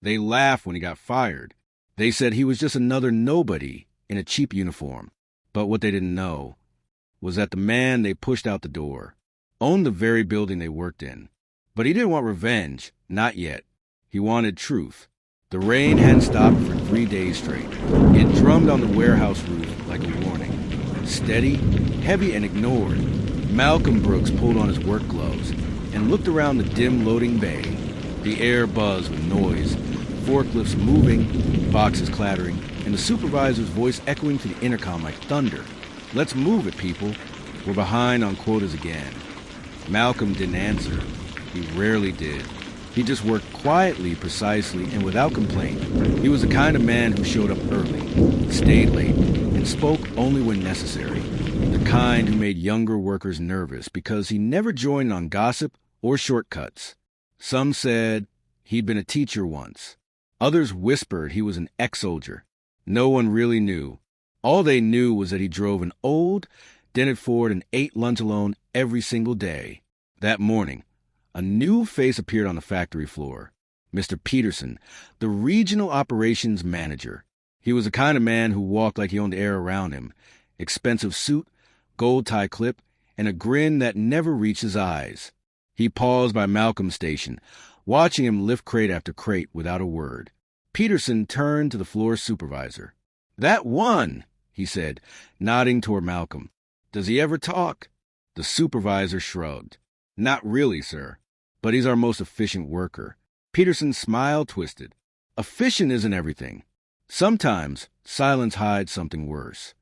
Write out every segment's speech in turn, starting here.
They laughed when he got fired. They said he was just another nobody in a cheap uniform. But what they didn't know was that the man they pushed out the door owned the very building they worked in. But he didn't want revenge, not yet. He wanted truth. The rain hadn't stopped for 3 days straight. It drummed on the warehouse roof like a warning. Steady, heavy, and ignored. Malcolm Brooks pulled on his work gloves and looked around the dim loading bay. The air buzzed with noise, forklifts moving, boxes clattering, and the supervisor's voice echoing through the intercom like thunder. "Let's move it, people. We're behind on quotas again." Malcolm didn't answer. He rarely did. He just worked quietly, precisely, and without complaint. He was the kind of man who showed up early, stayed late, and spoke only when necessary. The kind who made younger workers nervous because he never joined on gossip or shortcuts. Some said he'd been a teacher once. Others whispered he was an ex-soldier. No one really knew. All they knew was that he drove an old, dented Ford and ate lunch alone every single day. That morning, a new face appeared on the factory floor. Mr. Peterson, the regional operations manager. He was the kind of man who walked like he owned the air around him. Expensive suit, gold tie clip, and a grin that never reached his eyes. He paused by Malcolm's station, watching him lift crate after crate without a word. Peterson turned to the floor supervisor. "That one," he said, nodding toward Malcolm. "Does he ever talk?" The supervisor shrugged. "Not really, sir. But he's our most efficient worker." Peterson's smile twisted. Efficient isn't everything. Sometimes silence hides something worse.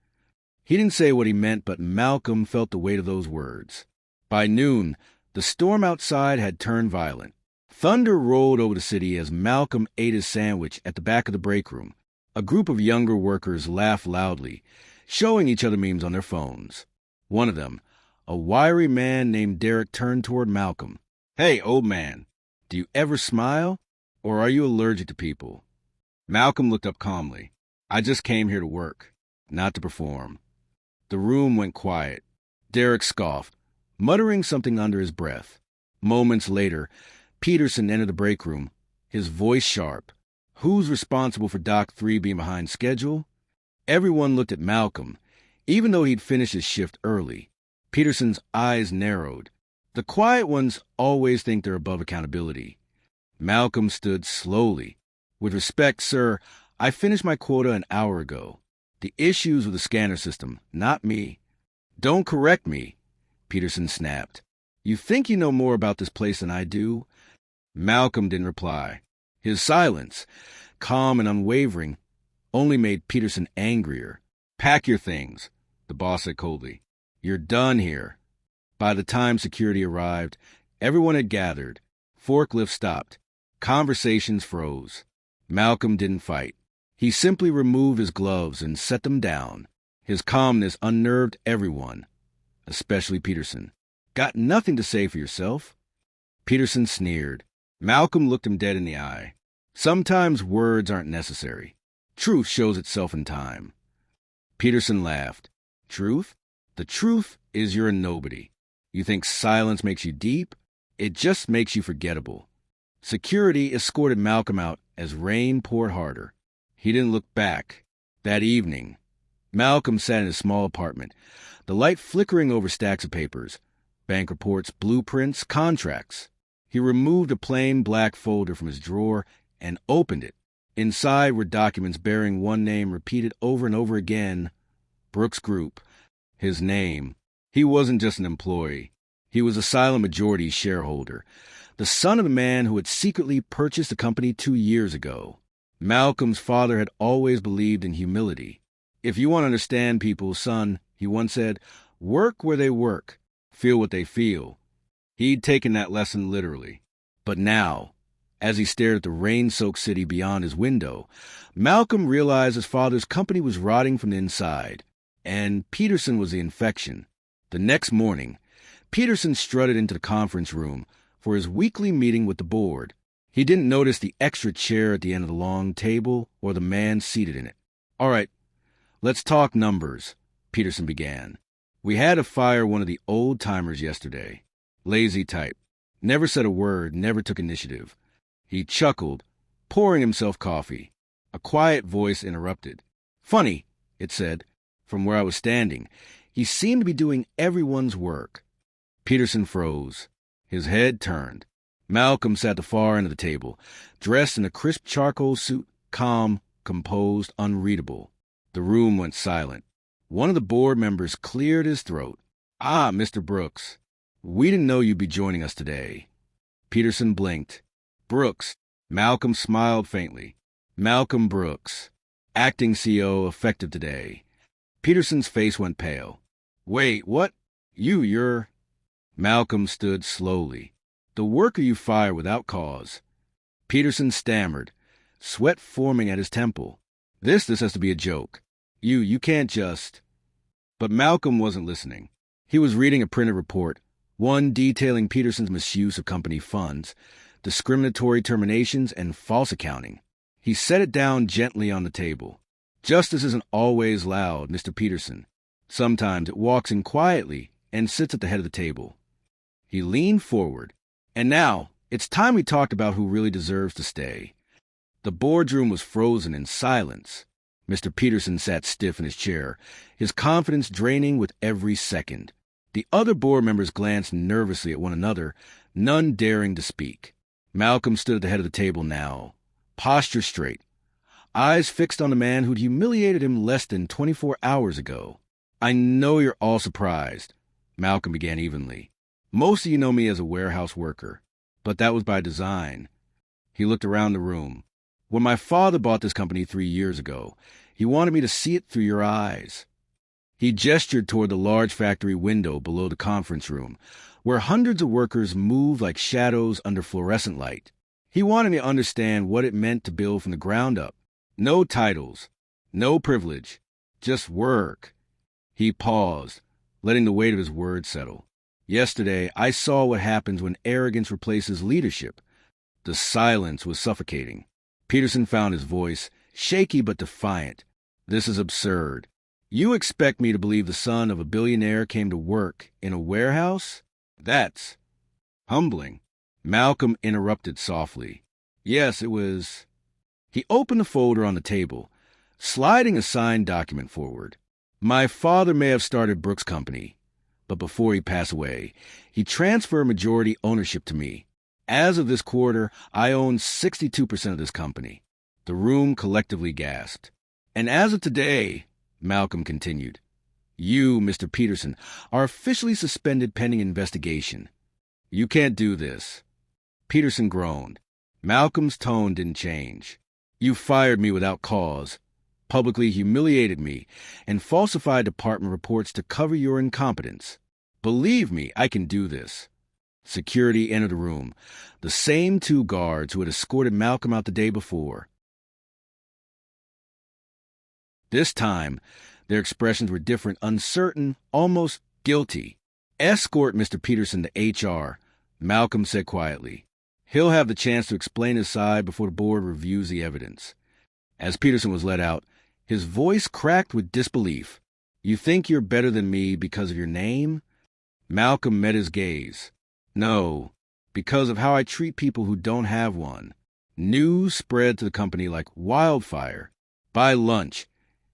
He didn't say what he meant, but Malcolm felt the weight of those words. By noon, the storm outside had turned violent. Thunder rolled over the city as Malcolm ate his sandwich at the back of the break room. A group of younger workers laughed loudly, showing each other memes on their phones. One of them, a wiry man named Derek, turned toward Malcolm. "Hey, old man, do you ever smile, or are you allergic to people?" Malcolm looked up calmly. "I just came here to work, not to perform." The room went quiet. Derek scoffed, muttering something under his breath. Moments later, Peterson entered the break room, his voice sharp. "Who's responsible for Dock 3 being behind schedule?" Everyone looked at Malcolm, even though he'd finished his shift early. Peterson's eyes narrowed. The quiet ones always think they're above accountability. Malcolm stood slowly. "With respect, sir, I finished my quota an hour ago. The issue's with the scanner system, not me." "Don't correct me," Peterson snapped. "You think you know more about this place than I do?" Malcolm didn't reply. His silence, calm and unwavering, only made Peterson angrier. "Pack your things," the boss said coldly. "You're done here." By the time security arrived, everyone had gathered. Forklifts stopped. Conversations froze. Malcolm didn't fight. He simply removed his gloves and set them down. His calmness unnerved everyone, especially Peterson. "Got nothing to say for yourself?" Peterson sneered. Malcolm looked him dead in the eye. "Sometimes words aren't necessary. Truth shows itself in time." Peterson laughed. "Truth? The truth is you're a nobody. You think silence makes you deep? It just makes you forgettable." Security escorted Malcolm out as rain poured harder. He didn't look back. That evening, Malcolm sat in his small apartment, the light flickering over stacks of papers, bank reports, blueprints, contracts. He removed a plain black folder from his drawer and opened it. Inside were documents bearing one name repeated over and over again: Brooks Group. His name. He wasn't just an employee. He was a silent majority shareholder, the son of the man who had secretly purchased the company 2 years ago. Malcolm's father had always believed in humility. "If you want to understand people, son," he once said, "work where they work, feel what they feel." He'd taken that lesson literally. But now, as he stared at the rain-soaked city beyond his window, Malcolm realized his father's company was rotting from the inside, and Peterson was the infection. The next morning, Peterson strutted into the conference room for his weekly meeting with the board. He didn't notice the extra chair at the end of the long table or the man seated in it. "All right, let's talk numbers," Peterson began. "We had to fire one of the old-timers yesterday. Lazy type. Never said a word, never took initiative." He chuckled, pouring himself coffee. A quiet voice interrupted. "Funny," it said, from where I was standing. He seemed to be doing everyone's work. Peterson froze. His head turned. Malcolm sat at the far end of the table, dressed in a crisp charcoal suit, calm, composed, unreadable. The room went silent. One of the board members cleared his throat. "Ah, Mr. Brooks. We didn't know you'd be joining us today." Peterson blinked. "Brooks." Malcolm smiled faintly. "Malcolm Brooks. Acting CEO, effective today." Peterson's face went pale. "Wait, what? You're—" Malcolm stood slowly. "The worker you fired without cause." Peterson stammered, sweat forming at his temple. This has to be a joke. You can't just—" But Malcolm wasn't listening. He was reading a printed report, one detailing Peterson's misuse of company funds, discriminatory terminations, and false accounting. He set it down gently on the table. "Justice isn't always loud, Mr. Peterson. Sometimes it walks in quietly and sits at the head of the table." He leaned forward. "And now, it's time we talked about who really deserves to stay." The boardroom was frozen in silence. Mr. Peterson sat stiff in his chair, his confidence draining with every second. The other board members glanced nervously at one another, none daring to speak. Malcolm stood at the head of the table now, posture straight, eyes fixed on the man who'd humiliated him less than 24 hours ago. "I know you're all surprised," Malcolm began evenly. "Most of you know me as a warehouse worker, but that was by design." He looked around the room. "When my father bought this company 3 years ago, he wanted me to see it through your eyes." He gestured toward the large factory window below the conference room, where hundreds of workers moved like shadows under fluorescent light. He wanted me to understand what it meant to build from the ground up. No titles, no privilege, just work. He paused, letting the weight of his words settle. "Yesterday, I saw what happens when arrogance replaces leadership." The silence was suffocating. Peterson found his voice, shaky but defiant. "This is absurd. You expect me to believe the son of a billionaire came to work in a warehouse? That's humbling." Malcolm interrupted softly. "Yes, it was." He opened the folder on the table, sliding a signed document forward. "My father may have started Brooks Company, but before he passed away, he transferred majority ownership to me. As of this quarter, I own 62% of this company." The room collectively gasped. "And as of today," Malcolm continued, "you, Mr. Peterson, are officially suspended pending investigation. You can't do this." Peterson groaned. Malcolm's tone didn't change. "You fired me without cause, publicly humiliated me, and falsified department reports to cover your incompetence. Believe me, I can do this." Security entered the room, the same 2 guards who had escorted Malcolm out the day before. This time, their expressions were different, uncertain, almost guilty. "Escort Mr. Peterson to HR," Malcolm said quietly. "He'll have the chance to explain his side before the board reviews the evidence." As Peterson was let out, his voice cracked with disbelief. "You think you're better than me because of your name?" Malcolm met his gaze. "No, because of how I treat people who don't have one." News spread to the company like wildfire. By lunch,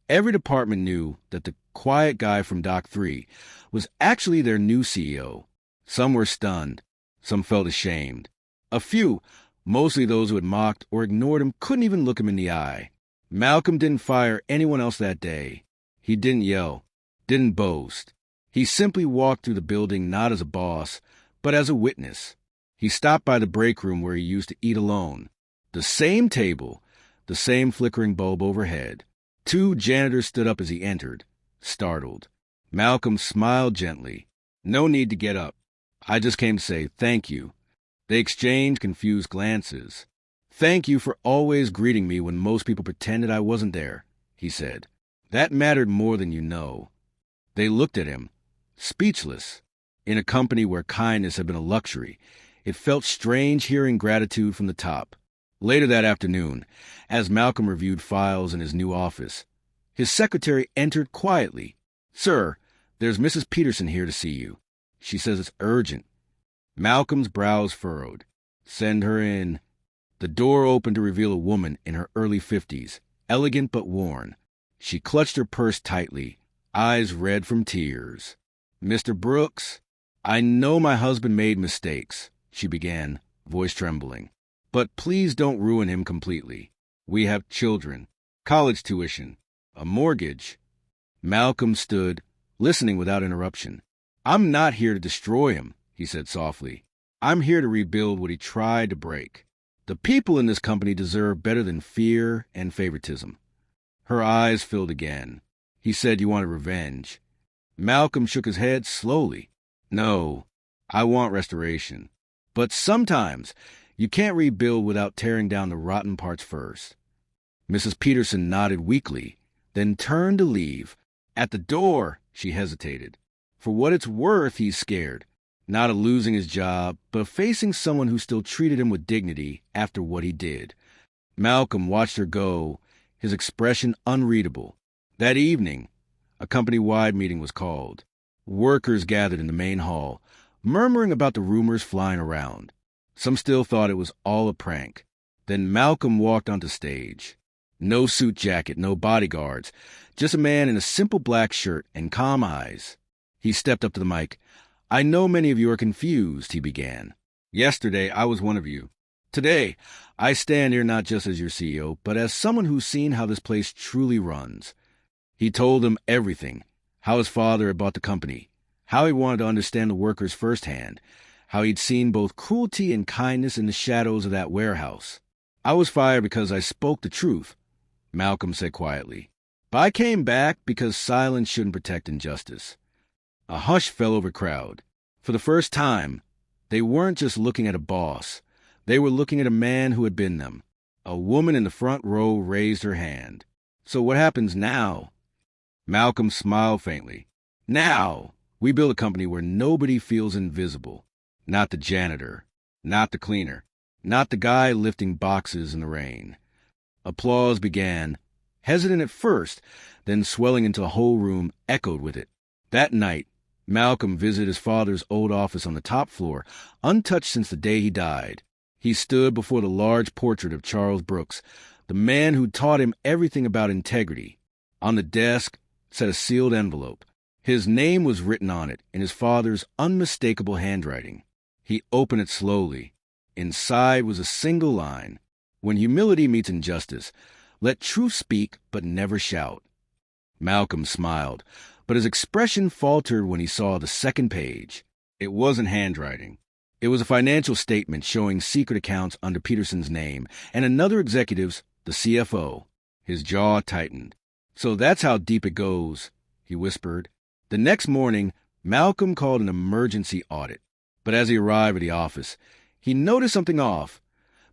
every department knew that the quiet guy from Dock 3 was actually their new CEO. Some were stunned. Some felt ashamed. A few, mostly those who had mocked or ignored him, couldn't even look him in the eye. Malcolm didn't fire anyone else that day. He didn't yell, didn't boast. He simply walked through the building not as a boss, but as a witness. He stopped by the break room where he used to eat alone. The same table, the same flickering bulb overhead. 2 janitors stood up as he entered, startled. Malcolm smiled gently. "No need to get up. I just came to say thank you." They exchanged confused glances. "Thank you for always greeting me when most people pretended I wasn't there," he said. "That mattered more than you know." They looked at him, speechless. In a company where kindness had been a luxury, it felt strange hearing gratitude from the top. Later that afternoon, as Malcolm reviewed files in his new office, his secretary entered quietly. "Sir, there's Mrs. Peterson here to see you. She says it's urgent." Malcolm's brows furrowed. "Send her in." The door opened to reveal a woman in her early 50s, elegant but worn. She clutched her purse tightly, eyes red from tears. "Mr. Brooks, I know my husband made mistakes," she began, voice trembling. "But please don't ruin him completely. We have children, college tuition, a mortgage." Malcolm stood, listening without interruption. "I'm not here to destroy him," he said softly. "I'm here to rebuild what he tried to break. The people in this company deserve better than fear and favoritism." Her eyes filled again. He said, "You wanted revenge." Malcolm shook his head slowly. "No, I want restoration. But sometimes you can't rebuild without tearing down the rotten parts first." Mrs. Peterson nodded weakly, then turned to leave. At the door, she hesitated. For what it's worth, he's scared. Not of losing his job, but of facing someone who still treated him with dignity after what he did. Malcolm watched her go, his expression unreadable. That evening, a company-wide meeting was called. Workers gathered in the main hall, murmuring about the rumors flying around. Some still thought it was all a prank. Then Malcolm walked onto stage. No suit jacket, no bodyguards, just a man in a simple black shirt and calm eyes. He stepped up to the mic. "I know many of you are confused," he began. "Yesterday, I was one of you. Today, I stand here not just as your CEO, but as someone who's seen how this place truly runs." He told them everything, how his father had bought the company, how he wanted to understand the workers firsthand, how he'd seen both cruelty and kindness in the shadows of that warehouse. "I was fired because I spoke the truth," Malcolm said quietly. "But I came back because silence shouldn't protect injustice." A hush fell over the crowd. For the first time, they weren't just looking at a boss. They were looking at a man who had been them. A woman in the front row raised her hand. "So what happens now?" Malcolm smiled faintly. "Now, we build a company where nobody feels invisible. Not the janitor, not the cleaner, not the guy lifting boxes in the rain." Applause began, hesitant at first, then swelling until the whole room echoed with it. That night, Malcolm visited his father's old office on the top floor, untouched since the day he died. He stood before the large portrait of Charles Brooks, the man who taught him everything about integrity. On the desk sat a sealed envelope. His name was written on it in his father's unmistakable handwriting. He opened it slowly. Inside was a single line: "When humility meets injustice, let truth speak but never shout." Malcolm smiled, but his expression faltered when he saw the second page. It wasn't handwriting. It was a financial statement showing secret accounts under Peterson's name and another executive's, the CFO. His jaw tightened. "So that's how deep it goes," he whispered. The next morning, Malcolm called an emergency audit. But as he arrived at the office, he noticed something off.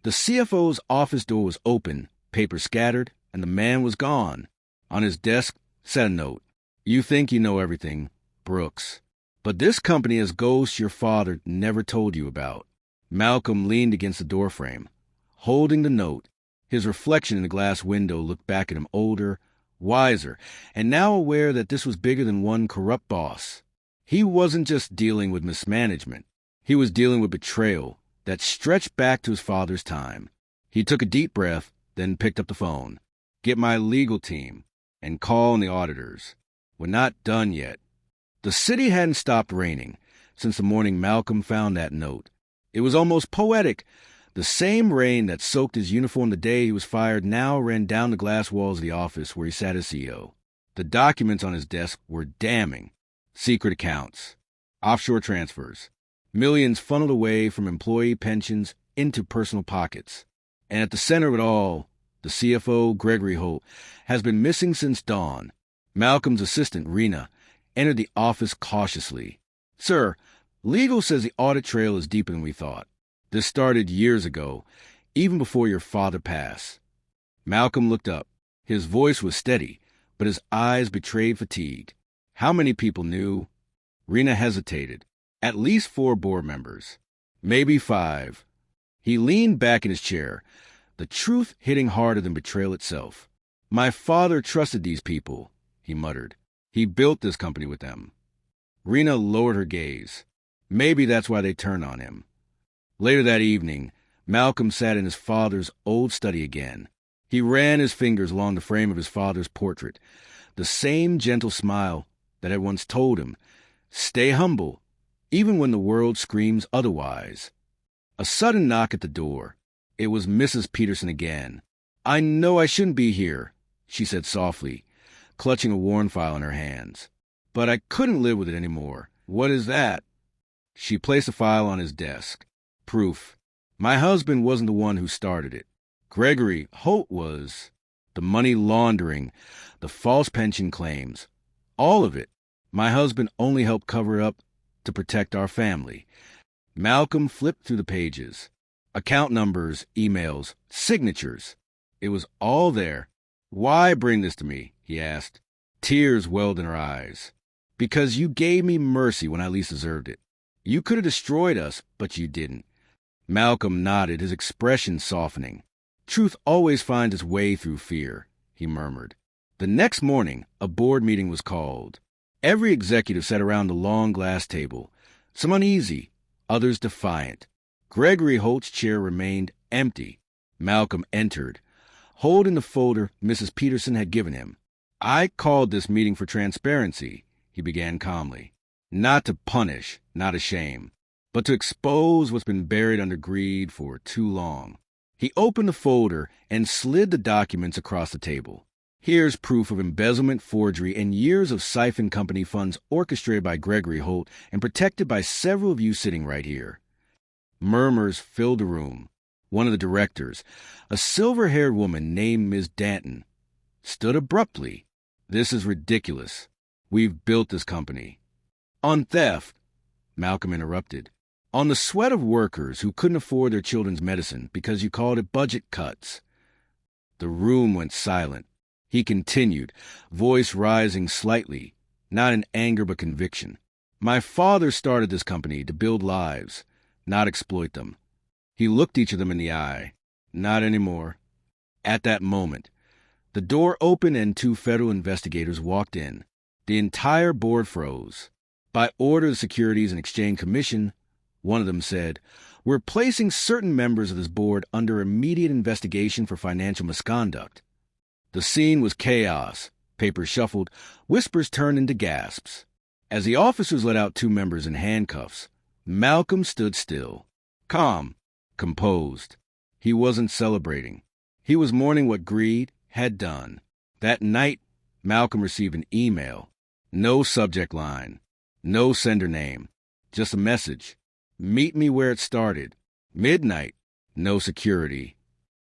The CFO's office door was open, papers scattered, and the man was gone. On his desk sat a note. "You think you know everything, Brooks. But this company has ghosts your father never told you about." Malcolm leaned against the doorframe, holding the note. His reflection in the glass window looked back at him older, wiser, and now aware that this was bigger than one corrupt boss. He wasn't just dealing with mismanagement. He was dealing with betrayal that stretched back to his father's time. He took a deep breath, then picked up the phone. "Get my legal team and call on the auditors. We're not done yet." The city hadn't stopped raining since the morning Malcolm found that note. It was almost poetic. The same rain that soaked his uniform the day he was fired now ran down the glass walls of the office where he sat as CEO. The documents on his desk were damning. Secret accounts, offshore transfers, millions funneled away from employee pensions into personal pockets. And at the center of it all, the CFO, Gregory Holt, has been missing since dawn. Malcolm's assistant, Rena, entered the office cautiously. "Sir, legal says the audit trail is deeper than we thought. This started years ago, even before your father passed." Malcolm looked up. His voice was steady, but his eyes betrayed fatigue. How many people knew? Rena hesitated. At least 4 board members. Maybe 5. He leaned back in his chair, the truth hitting harder than betrayal itself. "My father trusted these people," he muttered. "He built this company with them." Rena lowered her gaze. Maybe that's why they turned on him. Later that evening, Malcolm sat in his father's old study again. He ran his fingers along the frame of his father's portrait. The same gentle smile that had once told him, "Stay humble, even when the world screams otherwise." A sudden knock at the door. It was Mrs. Peterson again. "I know I shouldn't be here," she said softly, clutching a worn file in her hands. "But I couldn't live with it anymore." "What is that?" She placed a file on his desk. "Proof. My husband wasn't the one who started it. Gregory Holt was. The money laundering, the false pension claims, all of it. My husband only helped cover up to protect our family." Malcolm flipped through the pages. Account numbers, emails, signatures. It was all there. "Why bring this to me?" he asked. Tears welled in her eyes. "Because you gave me mercy when I least deserved it. You could have destroyed us, but you didn't." Malcolm nodded, his expression softening. "Truth always finds its way through fear," he murmured. The next morning, a board meeting was called. Every executive sat around the long glass table, some uneasy, others defiant. Gregory Holt's chair remained empty. Malcolm entered, holding the folder Mrs. Peterson had given him. "I called this meeting for transparency," he began calmly. "Not to punish, not to shame, but to expose what's been buried under greed for too long." He opened the folder and slid the documents across the table. "Here's proof of embezzlement, forgery, and years of siphon company funds orchestrated by Gregory Holt and protected by several of you sitting right here." Murmurs filled the room. One of the directors, a silver-haired woman named Ms. Danton, stood abruptly. "This is ridiculous. We've built this company." "On theft," Malcolm interrupted. "On the sweat of workers who couldn't afford their children's medicine because you called it budget cuts." The room went silent. He continued, voice rising slightly, not in anger but conviction. "My father started this company to build lives, not exploit them." He looked each of them in the eye. "Not anymore." At that moment, the door opened and 2 federal investigators walked in. The entire board froze. "By order of the Securities and Exchange Commission," one of them said, "we're placing certain members of this board under immediate investigation for financial misconduct." The scene was chaos. Papers shuffled, whispers turned into gasps. As the officers let out 2 members in handcuffs, Malcolm stood still, calm, composed. He wasn't celebrating. He was mourning what greed had done. That night, Malcolm received an email. No subject line, no sender name, just a message. "Meet me where it started. Midnight. No security."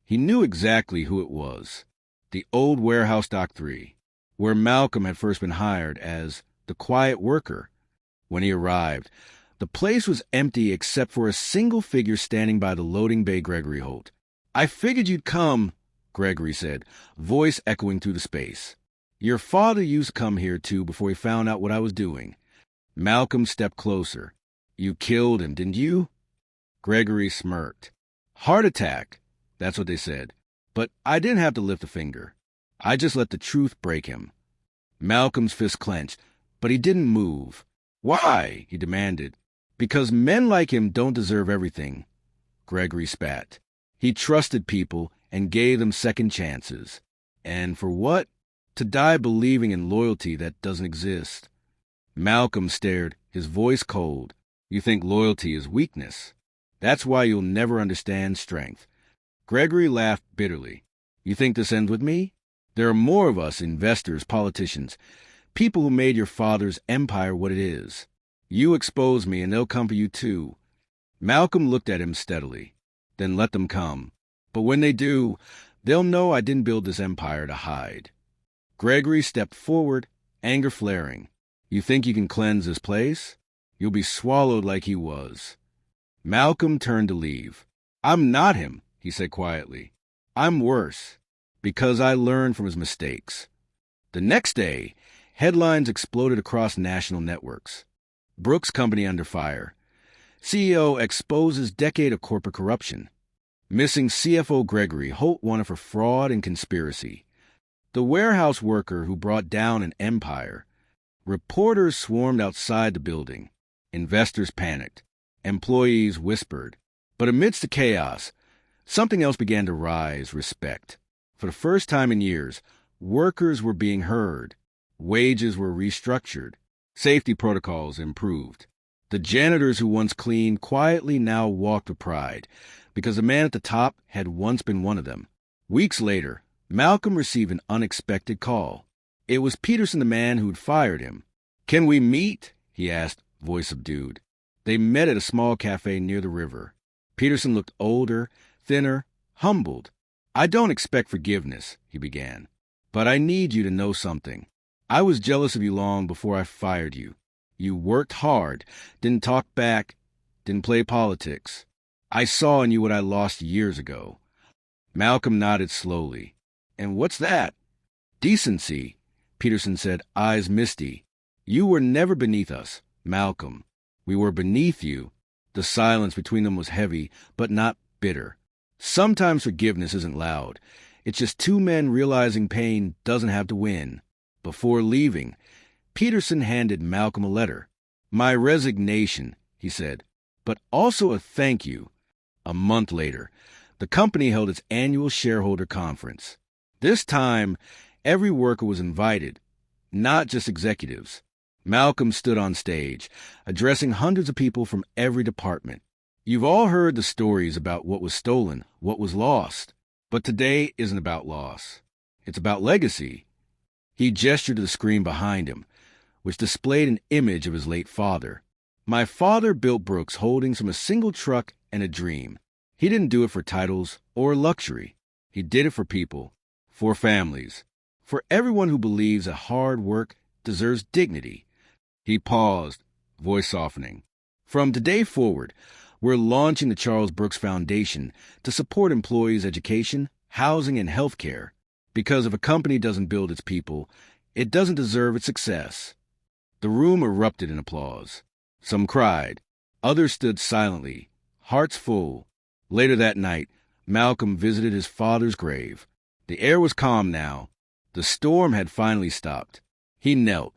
He knew exactly who it was. The old warehouse Dock 3, where Malcolm had first been hired as the quiet worker. When he arrived, the place was empty except for a single figure standing by the loading bay. Gregory Holt. "I figured you'd come," Gregory said, voice echoing through the space. "Your father used to come here, too, before he found out what I was doing." Malcolm stepped closer. "You killed him, didn't you?" Gregory smirked. "Heart attack, that's what they said. But I didn't have to lift a finger. I just let the truth break him." Malcolm's fist clenched, but he didn't move. "Why?" he demanded. "Because men like him don't deserve everything," Gregory spat. "He trusted people and gave them second chances. And for what? To die believing in loyalty that doesn't exist." Malcolm stared, his voice cold. "You think loyalty is weakness? That's why you'll never understand strength." Gregory laughed bitterly. "You think this ends with me? There are more of us, investors, politicians, people who made your father's empire what it is. You expose me and they'll come for you too." Malcolm looked at him steadily. "Then let them come. But when they do, they'll know I didn't build this empire to hide." Gregory stepped forward, anger flaring. "You think you can cleanse this place? You'll be swallowed like he was." Malcolm turned to leave. "I'm not him," he said quietly. "I'm worse, because I learned from his mistakes." The next day, headlines exploded across national networks. Brooks Company under fire. CEO exposes decade of corporate corruption. Missing CFO Gregory Holt wanted for fraud and conspiracy. The warehouse worker who brought down an empire. Reporters swarmed outside the building. Investors panicked. Employees whispered. But amidst the chaos, Something else began to rise: respect. For the first time in years, workers were being heard. Wages were restructured. Safety protocols improved. The janitors who once cleaned quietly now walked with pride, because the man at the top had once been one of them. Weeks later, Malcolm received an unexpected call. It was Peterson, the man who'd fired him. "Can we meet?" he asked, voice subdued. They met at a small cafe near the river. Peterson looked older, thinner, humbled. "I don't expect forgiveness," he began, "but I need you to know something. I was jealous of you long before I fired you. You worked hard, didn't talk back, didn't play politics. I saw in you what I lost years ago." Malcolm nodded slowly. "And what's that?" "Decency," Peterson said, eyes misty. "You were never beneath us, Malcolm. We were beneath you." The silence between them was heavy, but not bitter. Sometimes forgiveness isn't loud. It's just two men realizing pain doesn't have to win. Before leaving, Peterson handed Malcolm a letter. "My resignation," he said, "but also a thank you." A month later, the company held its annual shareholder conference. This time, every worker was invited, not just executives. Malcolm stood on stage, addressing hundreds of people from every department. "You've all heard the stories about what was stolen, what was lost. But today isn't about loss. It's about legacy." He gestured to the screen behind him, which displayed an image of his late father. "My father built Brooks Holdings from a single truck and a dream. He didn't do it for titles or luxury. He did it for people, for families, for everyone who believes that hard work deserves dignity." He paused, voice softening. "From today forward, we're launching the Charles Brooks Foundation to support employees' education, housing, and health care. Because if a company doesn't build its people, it doesn't deserve its success." The room erupted in applause. Some cried. Others stood silently, hearts full. Later that night, Malcolm visited his father's grave. The air was calm now. The storm had finally stopped. He knelt,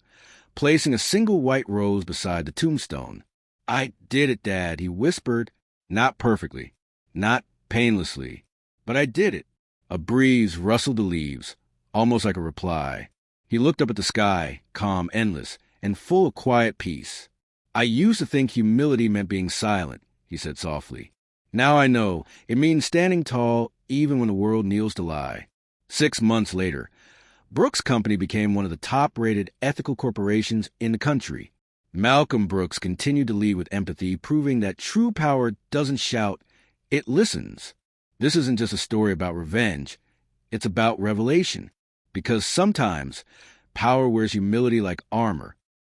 placing a single white rose beside the tombstone. "I did it, Dad," he whispered. "Not perfectly, not painlessly, but I did it." A breeze rustled the leaves, almost like a reply. He looked up at the sky, calm, endless, and full of quiet peace. "I used to think humility meant being silent," he said softly. "Now I know it means standing tall even when the world kneels to lie." 6 months later, Brooks Company became one of the top-rated ethical corporations in the country. Malcolm Brooks continued to lead with empathy, proving that true power doesn't shout, it listens. This isn't just a story about revenge. It's about revelation. Because sometimes power wears humility like armor,